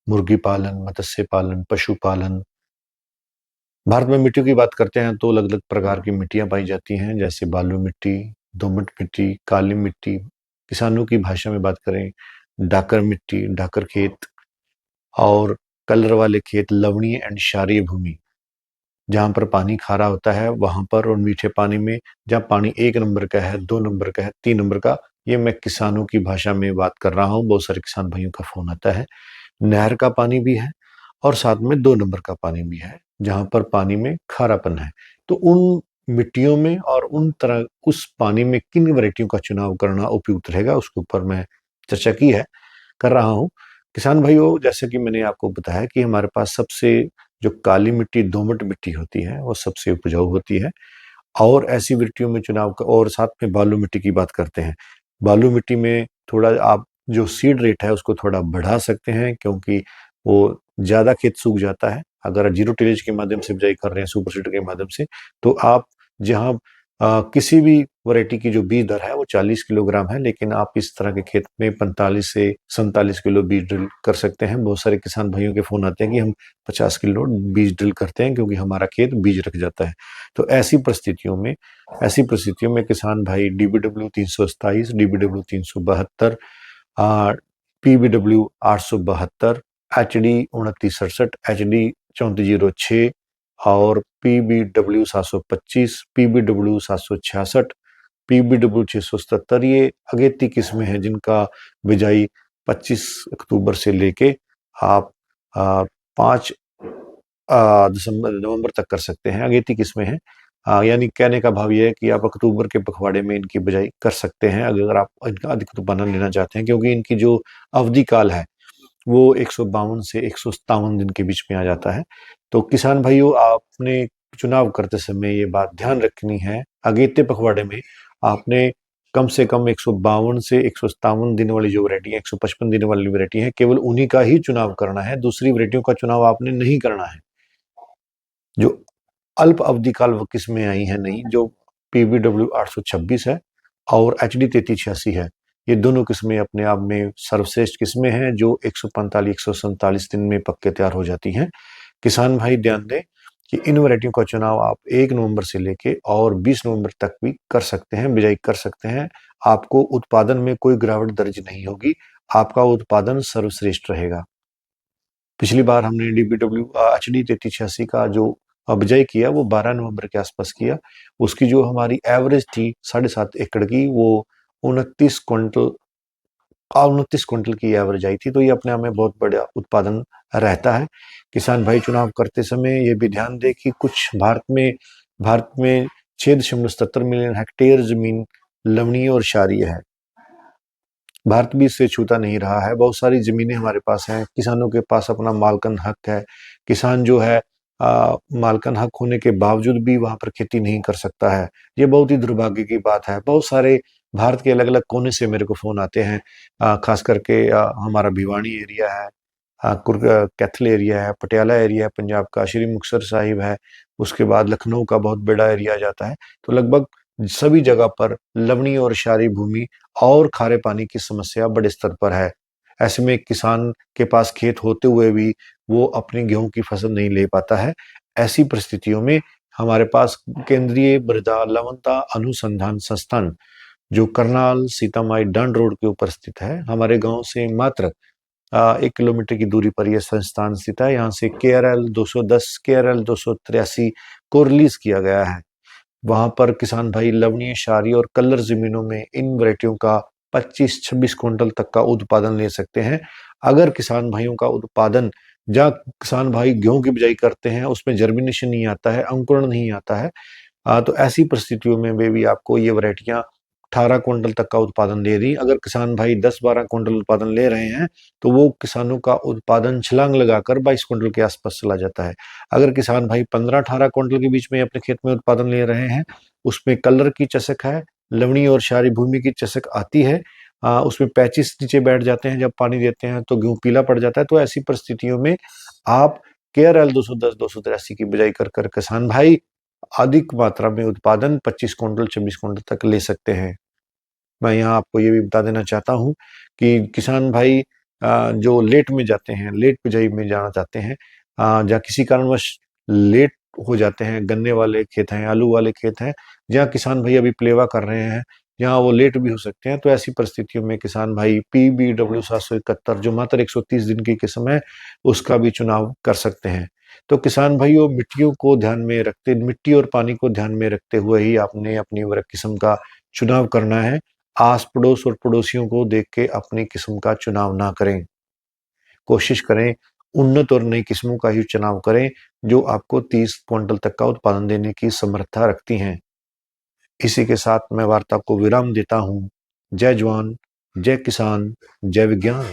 मुर्गी पालन, मत्स्य पालन, पशुपालन। भारत में मिट्टियों की बात करते हैं तो अलग अलग प्रकार की मिट्टियां पाई जाती हैं, जैसे बालू मिट्टी, दोमट मिट्टी, काली मिट्टी। किसानों की भाषा में बात करें, डाकर मिट्टी, डाकर खेत, और कलर वाले खेत, लवणीय एंड क्षारीय भूमि। जहाँ पर पानी खारा होता है वहां पर, और मीठे पानी में जहाँ पानी 1 नंबर का है, 2 नंबर का है, 3 नंबर का। ये मैं किसानों की भाषा में बात कर रहा हूँ, बहुत सारे किसान भाइयों का फोन आता है। नहर का पानी भी है, और साथ में 2 नंबर का पानी भी है, जहां पर पानी में खारापन है। तो उन मिट्टियों में और उन तरह उस पानी में किन वैरायटियों का चुनाव करना उपयुक्त रहेगा, उसके ऊपर मैं चर्चा की है, कर रहा हूँ। किसान भाइयों, जैसे कि मैंने आपको बताया कि हमारे पास सबसे जो काली मिट्टी, दोमट मिट्टी होती है, वो सबसे उपजाऊ होती है। और ऐसी मिट्टियों में और साथ में बालू मिट्टी की बात करते हैं। बालू मिट्टी में थोड़ा आप जो सीड रेट है उसको थोड़ा बढ़ा सकते हैं, क्योंकि वो ज्यादा खेत सूख जाता है। अगर जीरो टिलेज के माध्यम से बिजाई कर रहे हैं, सुपर सीड के माध्यम से, तो आप जहां किसी भी वैरायटी की जो बीज दर है वो 40 किलोग्राम है, लेकिन आप इस तरह के खेत में 45 से 47 किलो बीज ड्रिल कर सकते हैं। बहुत सारे किसान भाइयों के फोन आते हैं कि हम 50 किलो बीज ड्रिल करते हैं क्योंकि हमारा खेत बीज रख जाता है। तो ऐसी परिस्थितियों में किसान भाई DBW 327, DBW 372, PBW 872, HD 2967, HD 3406, और PBW 725, PBW 766, PBW 677, ये अगेती किस्में हैं जिनका बिजाई 25 अक्टूबर से लेके आप 5 दिसंबर नवंबर तक कर सकते हैं। अगेती किस्में हैं। यानी कहने का भाव ये है कि आप अक्टूबर के पखवाड़े में इनकी बिजाई कर सकते हैं, अगर आप इनका अधिक उत्पादन लेना चाहते हैं, क्योंकि इनकी जो अवधि काल है वो 152 से 157 दिन के बीच में आ जाता है। तो किसान भाइयों, आपने चुनाव करते समय ये बात ध्यान रखनी है, अगेते पखवाड़े में आपने कम से कम 152 से 157 दिन वाली जो वैरायटी है, 155 दिन वाली वैरायटी है, केवल उन्हीं का ही चुनाव करना है। दूसरी वैरायटियों का चुनाव आपने नहीं करना है। जो अल्प अवधि काल किस्में आई हैं नहीं, जो PBW 826 है और HD 3386 है, ये दोनों किस्में अपने आप में सर्वश्रेष्ठ किस्में हैं, जो 145 147 दिन में पक के तैयार हो जाती हैं। किसान भाई ध्यान दें कि इन वैरायटियों का चुनाव आप 1 नवंबर से लेके और 20 नवंबर तक भी कर सकते हैं, बिजाई कर सकते हैं। आपको उत्पादन में कोई गिरावट दर्ज नहीं होगी, आपका उत्पादन सर्वश्रेष्ठ रहेगा। पिछली बार हमने DBW HD 3386 का जो बिजाई किया वो 12 नवंबर के आसपास किया। उसकी जो हमारी एवरेज थी 7.5 एकड़ की, वो 29 क्विंटल की एवरेज आई थी। तो ये अपने आप में बहुत बड़ा उत्पादन रहता है। किसान भाई, चुनाव करते समय ये भी ध्यान दें कि कुछ भारत में 6.77 मिलियन हेक्टेयर जमीन लवणीय और क्षारीय है। भारत भी इससे छूता नहीं रहा है। बहुत सारी जमीनें हमारे पास हैं, किसानों के पास अपना मालकन हक है। किसान जो है, मालकन हक होने के बावजूद भी वहां पर खेती नहीं कर सकता है। ये बहुत ही दुर्भाग्य की बात है। बहुत सारे भारत के अलग अलग कोने से मेरे को फोन आते हैं, खास करके हमारा भिवानी एरिया है, कैथल एरिया है, पटियाला एरिया है, पंजाब का श्री मुक्तसर साहिब है, उसके बाद लखनऊ का बहुत बड़ा एरिया आ जाता है। तो लगभग सभी जगह पर लवणीय और क्षारीय भूमि और खारे पानी की समस्या बड़े स्तर पर है। ऐसे में किसान के पास खेत होते हुए भी वो अपनी गेहूं की फसल नहीं ले पाता है। ऐसी परिस्थितियों में हमारे पास केंद्रीय मृदा लवणता अनुसंधान संस्थान, जो करनाल सीतामाई डंड रोड के ऊपर स्थित है, हमारे गांव से मात्र 1 किलोमीटर की दूरी पर यह संस्थान स्थित है। यहाँ से KRL 210, KRL 283 को रिलीज किया गया है। वहां पर किसान भाई लवणीय, क्षारीय और कलर जमीनों में इन वैरायटियों का 25-26 क्विंटल तक का उत्पादन ले सकते हैं। अगर किसान भाइयों का उत्पादन, जहाँ किसान भाई गेहूं की बिजाई करते हैं उसमें जर्मिनेशन नहीं आता है, अंकुरण नहीं आता है, तो ऐसी परिस्थितियों में वे भी आपको ये वैरायटियां 18 क्विंटल तक का उत्पादन दे रही। अगर किसान भाई 10-12 क्विंटल उत्पादन ले रहे हैं तो वो किसानों का उत्पादन छलांग लगाकर 22 क्विंटल के आसपास चला जाता है। अगर किसान भाई 15-18 क्विंटल के बीच में अपने खेत में उत्पादन ले रहे हैं, उसमें कलर की चसक है, लवणीय और क्षारीय भूमि की चसक आती है, उसमें पैचिस नीचे बैठ जाते हैं, जब पानी देते हैं तो गेहूं पीला पड़ जाता है। तो ऐसी परिस्थितियों में आप KRL 210, 283 की बिजाई कर कर किसान भाई अधिक मात्रा में उत्पादन 25 क्विंटल 26 क्विंटल तक ले सकते हैं। मैं यहाँ आपको ये भी बता देना चाहता हूँ कि किसान भाई, जो लेट में जाते हैं, लेट बिजाई में जाना चाहते हैं, जहाँ किसी कारणवश लेट हो जाते हैं, गन्ने वाले खेत हैं, आलू वाले खेत हैं, जहाँ किसान भाई अभी प्लेवा कर रहे हैं, जहाँ वो लेट भी हो सकते हैं, तो ऐसी परिस्थितियों में किसान भाई PBW 771 जो मात्र 130 दिन की किस्म है, उसका भी चुनाव कर सकते हैं। तो किसान भाइयों, मिट्टी और पानी को ध्यान में रखते हुए ही आपने अपनी उर्वरक किस्म का चुनाव करना है। आस पड़ोस और पड़ोसियों को देख के अपनी किस्म का चुनाव ना करें। कोशिश करें उन्नत और नई किस्मों का ही चुनाव करें, जो आपको 30 क्विंटल तक का उत्पादन देने की समर्था रखती हैं। इसी के साथ मैं वार्ता को विराम देता हूँ। जय जवान, जय किसान, जय विज्ञान।